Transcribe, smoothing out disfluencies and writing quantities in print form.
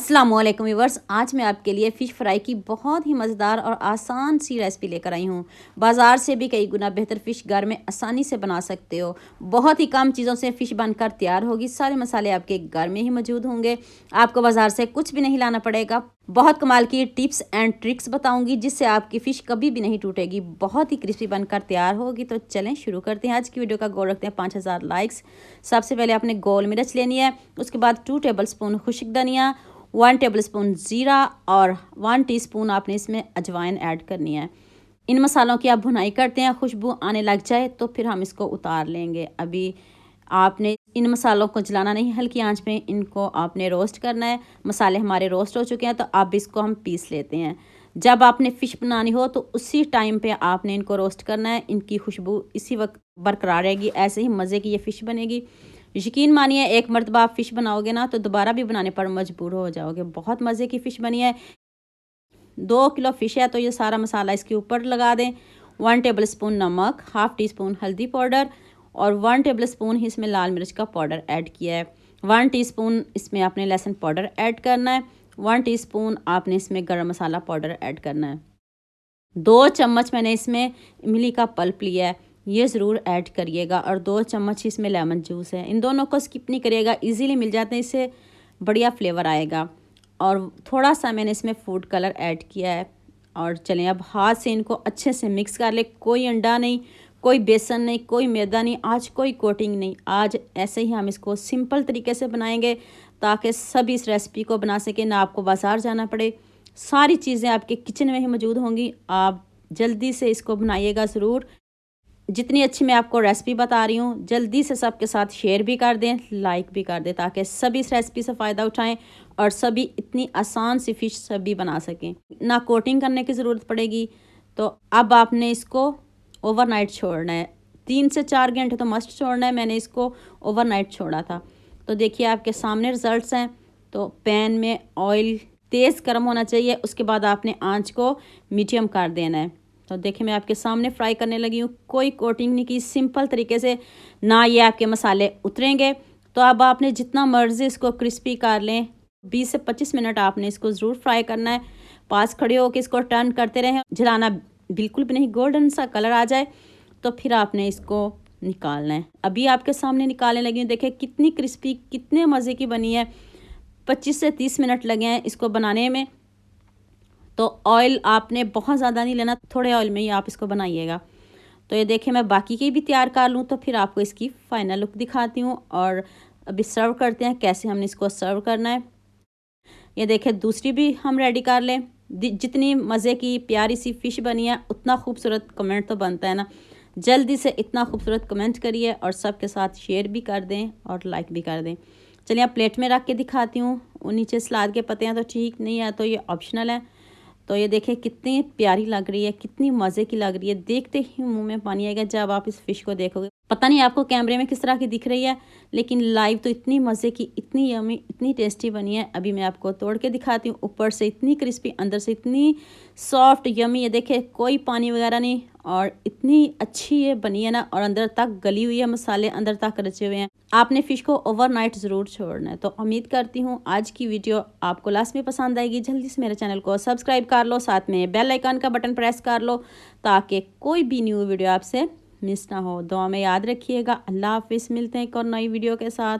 अस्सलामुअलैकुम व्यूअर्स, आज मैं आपके लिए फ़िश फ्राई की बहुत ही मज़ेदार और आसान सी रेसिपी लेकर आई हूँ। बाज़ार से भी कई गुना बेहतर फ़िश घर में आसानी से बना सकते हो। बहुत ही कम चीज़ों से फ़िश बनकर तैयार होगी। सारे मसाले आपके घर में ही मौजूद होंगे। आपको बाज़ार से कुछ भी नहीं लाना पड़ेगा। बहुत कमाल की टिप्स एंड ट्रिक्स बताऊंगी जिससे आपकी फ़िश कभी भी नहीं टूटेगी, बहुत ही क्रिस्पी बनकर तैयार होगी। तो चलें शुरू करते हैं। आज की वीडियो का गोल रखते हैं 5000 लाइक्स। सबसे पहले आपने गोल मिर्च लेनी है, उसके बाद 2 टेबलस्पून खुश्क धनिया, 1 टेबलस्पून ज़ीरा और 1 टीस्पून आपने इसमें अजवाइन ऐड करनी है। इन मसालों की आप भुनाई करते हैं, खुशबू आने लग जाए तो फिर हम इसको उतार लेंगे। अभी आपने इन मसालों को जलाना नहीं, हल्की आंच पे इनको आपने रोस्ट करना है। मसाले हमारे रोस्ट हो चुके हैं तो अब इसको हम पीस लेते हैं। जब आपने फ़िश बनानी हो तो उसी टाइम पे आपने इनको रोस्ट करना है। इनकी खुशबू इसी वक्त बरकरार रहेगी, ऐसे ही मज़े की ये फ़िश बनेगी। यकीन मानिए, एक मरतबा आप फ़िश बनाओगे ना तो दोबारा भी बनाने पर मजबूर हो जाओगे। बहुत मज़े की फ़िश बनी है। 2 किलो फ़िश है तो ये सारा मसाला इसके ऊपर लगा दें। 1 टेबलस्पून नमक, हाफ़ टी स्पून हल्दी पाउडर और 1 टेबलस्पून ही इसमें लाल मिर्च का पाउडर ऐड किया है। 1 टीस्पून इसमें आपने लहसुन पाउडर ऐड करना है। 1 टीस्पून आपने इसमें गरम मसाला पाउडर ऐड करना है। 2 चम्मच मैंने इसमें इमली का पल्प लिया है, ये ज़रूर ऐड करिएगा। और 2 चम्मच इसमें लेमन जूस है। इन दोनों को स्किप नहीं करिएगा, इजीली मिल जाते हैं, इससे बढ़िया फ्लेवर आएगा। और थोड़ा सा मैंने इसमें फूड कलर ऐड किया है। और चलें अब हाथ से इनको अच्छे से मिक्स कर ले। कोई अंडा नहीं, कोई बेसन नहीं, कोई मैदा नहीं, आज कोई कोटिंग नहीं। आज ऐसे ही हम इसको सिंपल तरीके से बनाएंगे ताकि सभी इस रेसिपी को बना सकें, ना आपको बाज़ार जाना पड़े। सारी चीज़ें आपके किचन में ही मौजूद होंगी। आप जल्दी से इसको बनाइएगा ज़रूर। जितनी अच्छी मैं आपको रेसिपी बता रही हूँ, जल्दी से सबके साथ शेयर भी कर दें, लाइक भी कर दें, ताकि सभी इस रेसिपी से फ़ायदा उठाएं और सभी इतनी आसान सी फ़िश सभी बना सकें। ना कोटिंग करने की ज़रूरत पड़ेगी। तो अब आपने इसको ओवरनाइट छोड़ना है। 3 से 4 घंटे तो मस्ट छोड़ना है। मैंने इसको ओवरनाइट छोड़ा था। तो देखिए आपके सामने रिज़ल्ट्स हैं। तो पैन में ऑयल तेज़ गर्म होना चाहिए, उसके बाद आपने आंच को मीडियम कर देना है। तो देखिए मैं आपके सामने फ्राई करने लगी हूँ, कोई कोटिंग नहीं की, सिंपल तरीके से। ना ये आपके मसाले उतरेंगे। तो अब आपने जितना मर्ज़ी इसको क्रिस्पी कर लें। 20 से 25 मिनट आपने इसको ज़रूर फ्राई करना है। पास खड़े होकर इसको टर्न करते रहें, जलाना बिल्कुल भी नहीं। गोल्डन सा कलर आ जाए तो फिर आपने इसको निकालना है। अभी आपके सामने निकालने लगी हूँ, देखिए कितनी क्रिस्पी, कितने मज़े की बनी है। 25 से 30 मिनट लगे हैं इसको बनाने में। तो ऑयल आपने बहुत ज़्यादा नहीं लेना, थोड़े ऑयल में ही आप इसको बनाइएगा। तो ये देखिए मैं बाकी की भी तैयार कर लूँ तो फिर आपको इसकी फ़ाइनल लुक दिखाती हूँ। और अभी सर्व करते हैं, कैसे हमने इसको सर्व करना है। ये देखिए दूसरी भी हम रेडी कर लें। जितनी मज़े की प्यारी सी फ़िश बनी है, उतना खूबसूरत कमेंट तो बनता है ना। जल्दी से इतना खूबसूरत कमेंट करिए और सबके साथ शेयर भी कर दें और लाइक भी कर दें। चलिए अब प्लेट में रख के दिखाती हूँ। नीचे सलाद के पत्ते हैं तो ठीक, नहीं है तो ये ऑप्शनल है। तो ये देखिए कितनी प्यारी लग रही है, कितनी मज़े की लग रही है। देखते ही मुंह में पानी आएगा जब आप इस फ़िश को देखोगे। पता नहीं आपको कैमरे में किस तरह की दिख रही है, लेकिन लाइव तो इतनी मज़े की, इतनी यमी, इतनी टेस्टी बनी है। अभी मैं आपको तोड़ के दिखाती हूँ। ऊपर से इतनी क्रिस्पी, अंदर से इतनी सॉफ्ट यमी। ये देखिए कोई पानी वगैरह नहीं और इतनी अच्छी ये बनी है ना। और अंदर तक गली हुई है, मसाले अंदर तक रचे हुए हैं। आपने फ़िश को ओवरनाइट ज़रूर छोड़ना है। तो उम्मीद करती हूँ आज की वीडियो आपको लास्ट में पसंद आएगी। जल्दी से मेरे चैनल को सब्सक्राइब कर लो, साथ में बेल आइकन का बटन प्रेस कर लो ताकि कोई भी न्यू वीडियो आपसे मिस ना हो। दुआ में याद रखिएगा। अल्लाह हाफिज़। मिलते हैं एक और नई वीडियो के साथ।